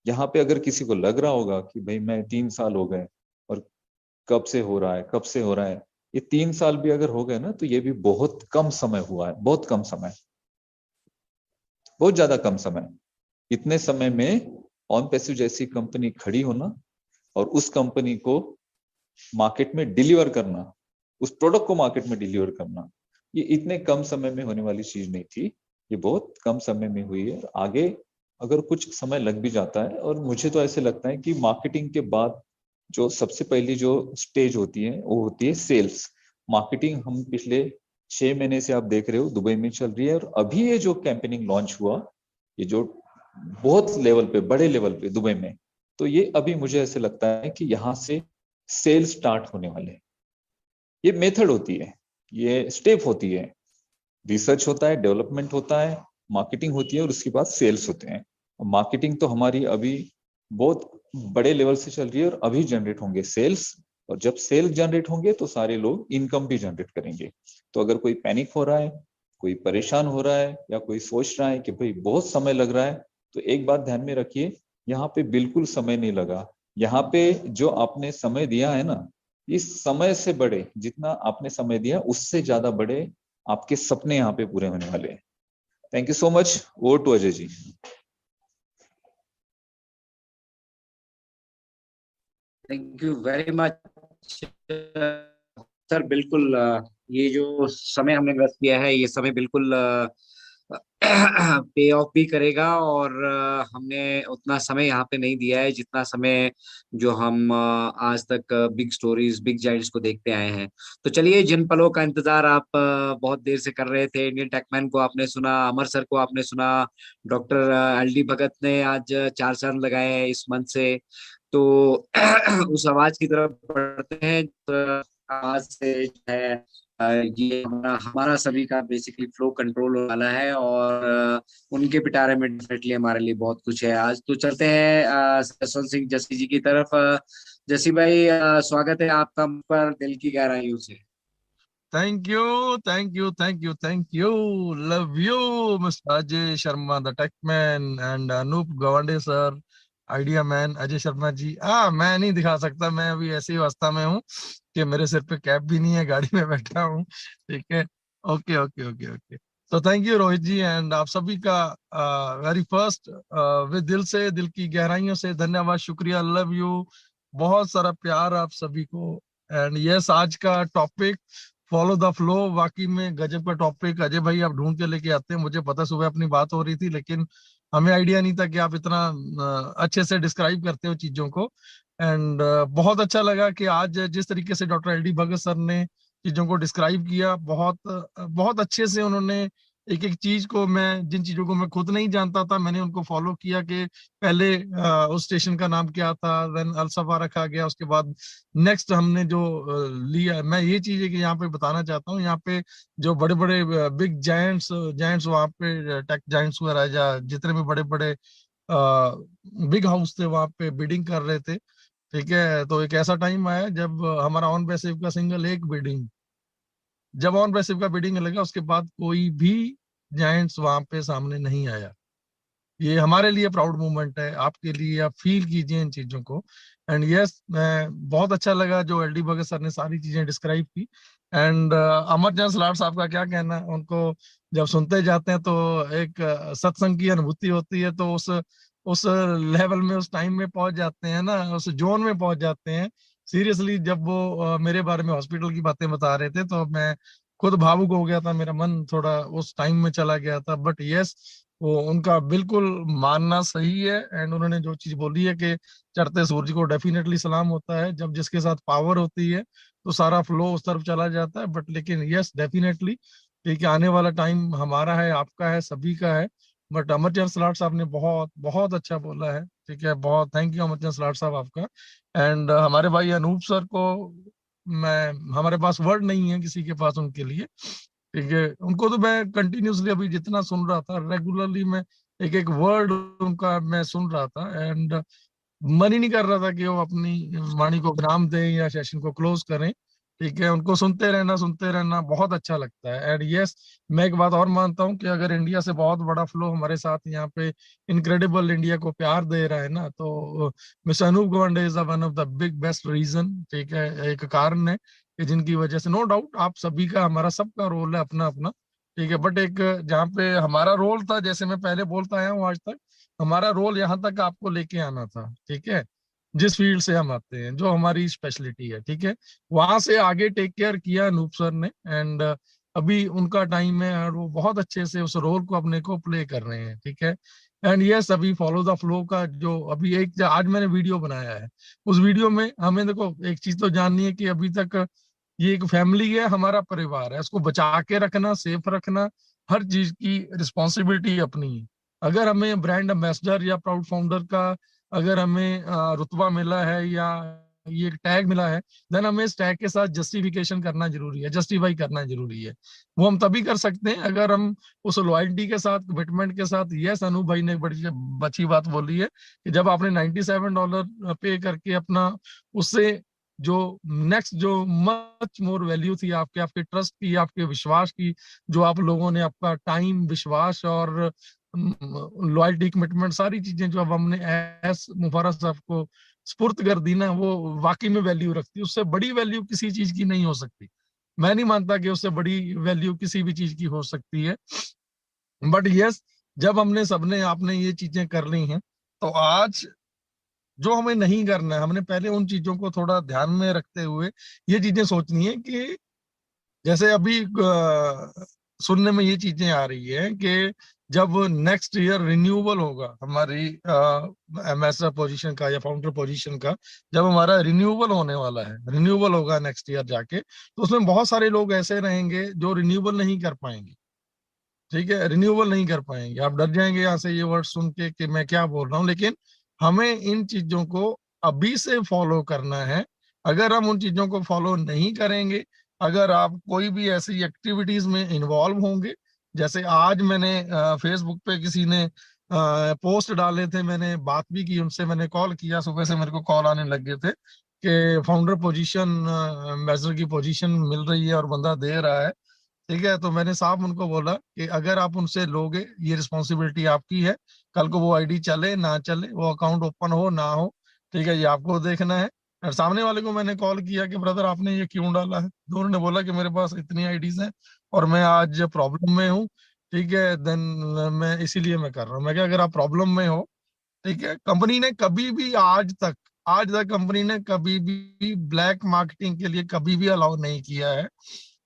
यहाँ पे अगर किसी को लग रहा होगा कि भाई मैं 3 साल हो गए और कब से हो रहा है, कब से हो रहा है, ये 3 साल भी अगर हो गए ना तो ये भी बहुत कम समय हुआ है, बहुत कम समय, बहुत ज्यादा कम समय। इतने समय में ऑन पैसिव जैसी कंपनी खड़ी होना और उस कंपनी को मार्केट में डिलीवर करना, उस प्रोडक्ट को मार्केट में डिलीवर करना, ये इतने कम समय में होने वाली चीज नहीं थी, ये बहुत कम समय में हुई है। आगे अगर कुछ समय लग भी जाता है, और मुझे तो ऐसे लगता है कि मार्केटिंग के बाद जो सबसे पहली जो स्टेज होती है वो होती है सेल्स। मार्केटिंग हम पिछले 6 महीने से आप देख रहे हो दुबई में चल रही है, और अभी ये जो कैंपेनिंग लॉन्च हुआ, ये जो बहुत लेवल पे, बड़े लेवल पे दुबई में, तो ये अभी मुझे ऐसे लगता है कि यहाँ से सेल स्टार्ट होने वाले हैं। ये मेथड होती है, ये स्टेप होती है, रिसर्च होता है, डेवलपमेंट होता है, मार्केटिंग होती है, और उसके बाद सेल्स होते हैं। मार्केटिंग तो हमारी अभी बहुत बड़े लेवल से चल रही है, और अभी जनरेट होंगे सेल्स, और जब सेल्स जनरेट होंगे तो सारे लोग इनकम भी जनरेट करेंगे। तो अगर कोई पैनिक हो रहा है, कोई परेशान हो रहा है, या कोई सोच रहा है कि भाई बहुत समय लग रहा है, तो एक बात ध्यान में रखिए, यहाँ पे बिल्कुल समय नहीं लगा। यहाँ पे जो आपने समय दिया है ना, इस समय से बड़े, जितना आपने समय दिया उससे ज्यादा बड़े आपके सपने यहाँ पे पूरे होने वाले हैं। Thank you so much. Over to Ajay ji. Thank you very much sir. बिल्कुल ये जो समय हमने इन्वेस्ट किया है, ये समय बिल्कुल पे ऑफ भी करेगा। और हमने उतना समय यहाँ पे नहीं दिया है जितना समय जो हम आज तक बिग स्टोरीज, बिग जाइंट्स को देखते आए हैं। तो चलिए, जिन पलों का इंतजार आप बहुत देर से कर रहे थे, इंडियन टेकमैन को आपने सुना, अमर सर को आपने सुना, डॉक्टर एल डी भगत ने आज 4 चरण लगाए हैं इस मंच से। तो उस आवाज की तरफ बढ़ते हैं। तो आवाज से जो है ये हमारा हमारा सभी का बेसिकली फ्लो कंट्रोल होने वाला है, और उनके पिटारे में डेफिनेटली हमारे लिए बहुत कुछ है आज। तो चलते हैं जसवंत सिंह जस्सी जी की तरफ। जस्सी भाई, स्वागत है आपका मुझ पर दिल की गहराइयों से। Thank you, thank you, thank you, thank you. Love you mister Ajay Sharma the tech man and Anoop Gawande sir, idea man Ajay Sharma ji. मैं नहीं दिखा सकता, मैं अभी ऐसी अवस्था में हूँ कि मेरे सिर पे कैप भी नहीं है, गाड़ी में बैठा हूँ। ठीक है, ओके ओके ओके ओके। तो thank you Rohit ji, and आप सभी का वेरी फर्स्ट विद दिल से, दिल की गहराइयों से धन्यवाद, शुक्रिया, लव यू, बहुत सारा प्यार आप सभी को। एंड यस, आज का टॉपिक फॉलो द फ्लो, वाकई में गजब का टॉपिक। अजय भाई आप ढूंढ के लेके आते हैं, मुझे पता सुबह अपनी बात हो रही थी, लेकिन हमें आइडिया नहीं था कि आप इतना अच्छे से डिस्क्राइब करते हो चीजों को। एंड बहुत अच्छा लगा कि आज जिस तरीके से डॉक्टर एल डी भगत सर ने चीजों को डिस्क्राइब किया, बहुत बहुत अच्छे से उन्होंने एक एक चीज को, मैं जिन चीजों को मैं खुद नहीं जानता था, मैंने उनको फॉलो किया कि पहले उस स्टेशन का नाम क्या था, देन अलसफा रखा गया, उसके बाद नेक्स्ट हमने जो लिया। मैं ये चीज है कि यहाँ पे बताना चाहता हूँ, यहाँ पे जो बड़े बड़े बिग जायंट्स जायंट्स वहाँ पे टेक जायंट्स वगैरह, जितने भी बड़े बड़े बिग हाउस थे वहाँ पे बिडिंग कर रहे थे। ठीक है, तो एक ऐसा टाइम आया जब हमारा ऑन पैसिव का सिंगल एक बिडिंग, जब ऑन पैसिव का बिडिंग लगा उसके बाद कोई भी जायंट्स वहां पे सामने नहीं आया। ये हमारे लिए प्राउड मोमेंट है, आपके लिए आप फील कीजिए इन चीजों को। एंड यस, मैं बहुत अच्छा लगा जो एल डी भगत सर ने सारी चीजें डिस्क्राइब की। एंड अमरचंद सलार साहब का क्या कहना है, उनको जब सुनते जाते हैं तो एक सत्संग की अनुभूति होती है, तो उस लेवल में, उस टाइम में पहुंच जाते हैं ना, उस जोन में पहुंच जाते हैं। सीरियसली जब वो मेरे बारे में हॉस्पिटल की बातें बता रहे थे तो मैं खुद भावुक हो गया था, मेरा मन थोड़ा उस टाइम में चला गया था। बट यस, वो उनका बिल्कुल मानना सही है। एंड उन्होंने जो चीज बोली है कि चढ़ते सूरज को डेफिनेटली सलाम होता है, जब जिसके साथ पावर होती है तो सारा फ्लो उस तरफ चला जाता है। बट लेकिन यस, डेफिनेटली ठीक है, आने वाला टाइम हमारा है, आपका है, सभी का है। बट अमरचंद सलाट साहब ने बहुत बहुत अच्छा बोला है। ठीक है, बहुत थैंक यू अमरचंद सलाट साहब आपका। एंड हमारे भाई अनूप सर को, मैं, हमारे पास वर्ड नहीं है किसी के पास उनके लिए। ठीक है, उनको तो मैं कंटिन्यूसली अभी जितना सुन रहा था, रेगुलरली मैं एक एक वर्ड उनका मैं सुन रहा था। एंड मन ही नहीं कर रहा था कि वो अपनी वाणी को विराम दें या सेशन को क्लोज करें। ठीक है, उनको सुनते रहना बहुत अच्छा लगता है। एंड यस, मैं एक बात और मानता हूँ कि अगर इंडिया से बहुत बड़ा फ्लो हमारे साथ यहाँ पे इनक्रेडिबल इंडिया को प्यार दे रहा है ना, तो mister Anup Gawande is one of the big best reason. ठीक है, एक कारण है कि जिनकी वजह से, नो डाउट, आप सभी का, हमारा सबका रोल है अपना अपना। ठीक है, बट एक जहाँ पे हमारा रोल था, जैसे मैं पहले बोलता आया हूँ आज तक, हमारा रोल यहाँ तक आपको लेके आना था। ठीक है, जिस फील्ड से हम आते हैं, जो हमारी स्पेशलिटी है। ठीक है, वहां से आगे टेक केयर किया अनूप सर ने। एंड अभी उनका टाइम है और वो बहुत अच्छे से उस रोल को अपने को प्ले कर रहे हैं। ठीक है, एंड यस, अभी फॉलो द फ्लो का जो अभी एक आज मैंने वीडियो बनाया है, उस वीडियो में हमें देखो एक चीज तो जाननी है कि अभी तक ये एक फैमिली है, हमारा परिवार है, इसको बचा के रखना, सेफ रखना, हर चीज की रिस्पॉन्सिबिलिटी अपनी है। अगर हमें ब्रांड एम्बेसडर या प्राउड फाउंडर का अगर हमें रुतबा मिला है या ये टैग मिला है, देन हमें इस टैग के साथ जस्टिफिकेशन करना जरूरी है, जस्टिफाई करना जरूरी है। वो हम तभी कर सकते हैं अगर हम उस लॉयल्टी के साथ, कमिटमेंट के साथ। यस, अनु भाई ने एक बड़ी अच्छी बात बोली है कि जब आपने $97 पे करके अपना, उससे जो नेक्स्ट जो मच मोर वैल्यू थी आपके, आपके ट्रस्ट की, आपके विश्वास की, जो आप लोगों ने आपका टाइम, विश्वास और लॉयल्टी, कमिटमेंट, सारी चीजें जो अब हमने एस मुफारस साहब को स्पुर्द कर दी ना, वो वाकई में वैल्यू रखती है। उससे बड़ी वैल्यू किसी चीज की नहीं हो सकती। मैं नहीं मानता कि उससे बड़ी वैल्यू किसी भी चीज की हो सकती है। बट यस, जब हमने सबने आपने ये चीजें कर ली हैं, तो आज जो हमें नहीं करना है, हमने पहले उन चीजों को थोड़ा ध्यान में रखते हुए ये चीजें सोचनी है कि जैसे अभी सुनने में ये चीजें आ रही है कि जब नेक्स्ट ईयर रिन्यूअल होगा हमारी एम्बेसडर पोजीशन का या फाउंडर पोजीशन का, जब हमारा रिन्यूअल होने वाला है, रिन्यूअल होगा नेक्स्ट ईयर जाके, तो उसमें बहुत सारे लोग ऐसे रहेंगे जो रिन्यूअल नहीं कर पाएंगे। ठीक है, रिन्यूअल नहीं कर पाएंगे। आप डर जाएंगे यहाँ से ये वर्ड सुन के कि मैं क्या बोल रहा हूँ, लेकिन हमें इन चीजों को अभी से फॉलो करना है। अगर हम उन चीजों को फॉलो नहीं करेंगे, अगर आप कोई भी ऐसी एक्टिविटीज में इन्वॉल्व होंगे, जैसे आज मैंने फेसबुक पे किसी ने पोस्ट डाले थे, मैंने बात भी की उनसे, मैंने कॉल किया, सुबह से मेरे को कॉल आने लग गए थे कि फाउंडर पोजीशन, एम्बेसडर की पोजीशन मिल रही है और बंदा दे रहा है। ठीक है, तो मैंने साफ उनको बोला कि अगर आप उनसे लोगे, ये रिस्पॉन्सिबिलिटी आपकी है। कल को वो आईडी चले ना चले, वो अकाउंट ओपन हो ना हो, ठीक है, ये आपको देखना है। और सामने वाले को मैंने कॉल किया कि ब्रदर आपने ये क्यों डाला है, तो उन्होंने बोला कि मेरे पास इतनी आईडीज हैं और मैं आज प्रॉब्लम में हूँ। ठीक है, देन मैं इसीलिए मैं कर रहा हूँ। मैं क्या, अगर आप प्रॉब्लम में हो, ठीक है, कंपनी ने कभी भी आज तक कंपनी ने कभी भी ब्लैक मार्केटिंग के लिए कभी भी अलाउ नहीं किया है।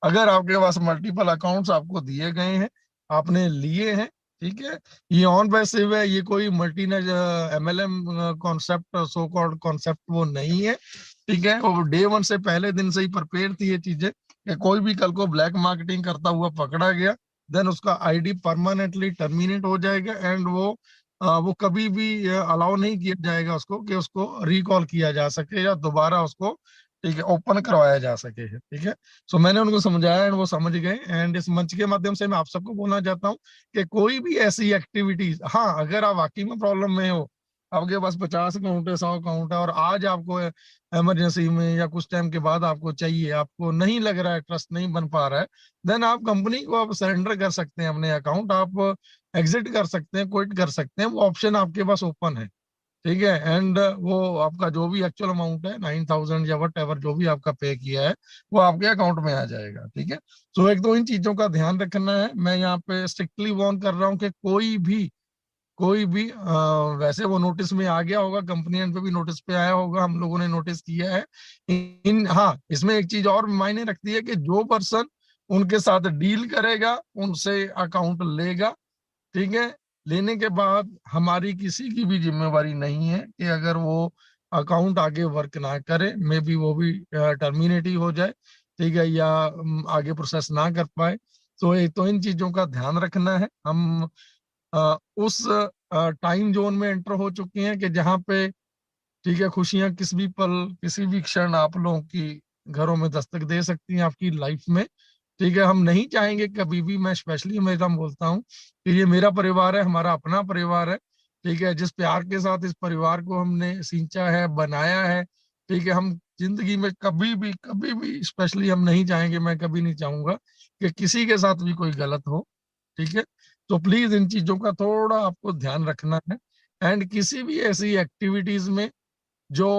अगर आपके पास मल्टीपल अकाउंट्स आपको दिए गए हैं, आपने लिए हैं, ठीक है, ये ऑन पैसिव है, ये कोई multi MLM concept, so called concept वो नहीं है। ठीक है, वो डे वन से, पहले दिन से ही प्रिपेयर थी ये चीजें कि कोई भी कल को ब्लैक मार्केटिंग करता हुआ पकड़ा गया, देन उसका आईडी परमानेंटली टर्मिनेट हो जाएगा एंड वो कभी भी अलाउ नहीं किया जाएगा उसको कि उसको रिकॉल किया जा सके या दोबारा उसको, ठीक है, ओपन करवाया जा सके। ठीक है, सो मैंने उनको समझाया एंड वो समझ गए। एंड इस मंच के माध्यम से मैं आप सबको बोलना चाहता हूँ कि कोई भी ऐसी एक्टिविटीज, हाँ, अगर आप वाकई में प्रॉब्लम में हो, आपके पास 50 अकाउंट है, 100 अकाउंट है, और आज आपको इमरजेंसी में या कुछ टाइम के बाद आपको चाहिए, आपको नहीं लग रहा है, ट्रस्ट नहीं बन पा रहा है, देन आप कंपनी को आप सरेंडर कर सकते हैं अपने अकाउंट, आप एग्जिट कर सकते हैं, क्विट कर सकते हैं, वो ऑप्शन आपके पास ओपन है। ठीक है, एंड वो आपका जो भी एक्चुअल अमाउंट है, 9,000 या वट एवर जो भी आपका पे किया है, वो आपके अकाउंट में आ जाएगा। ठीक है, सो एक तो इन चीजों का ध्यान रखना है। मैं यहाँ पे स्ट्रिक्टली वार्न कर रहा हूँ कि कोई भी वैसे वो नोटिस में आ गया होगा, कंपनी एंड पे भी नोटिस पे आया होगा, हम लोगों ने नोटिस किया है। हाँ, इसमें एक चीज और मायने रखती है कि जो पर्सन उनके साथ डील करेगा उनसे अकाउंट लेगा। ठीक है, लेने के बाद हमारी किसी की भी जिम्मेवारी नहीं है कि अगर वो अकाउंट आगे वर्क ना करे, मे बी वो भी टर्मिनेट ही हो जाए, ठीक है, या आगे प्रोसेस ना कर पाए। तो इन चीजों का ध्यान रखना है। हम उस टाइम जोन में एंटर हो चुके हैं कि जहाँ पे, ठीक है, खुशियां किसी भी पल, किसी भी क्षण आप लोगों की घरों में दस्तक दे सकती हैं आपकी लाइफ में। ठीक है, हम नहीं चाहेंगे कभी भी, मैं स्पेशली हमेशा बोलता हूँ कि ये मेरा परिवार है, हमारा अपना परिवार है। ठीक है, जिस प्यार के साथ इस परिवार को हमने सींचा है, बनाया है, ठीक है, हम जिंदगी में कभी भी स्पेशली हम नहीं चाहेंगे, मैं कभी नहीं चाहूंगा कि किसी के साथ भी कोई गलत हो। ठीक है, तो प्लीज इन चीजों का थोड़ा आपको ध्यान रखना है। एंड किसी भी ऐसी एक्टिविटीज में जो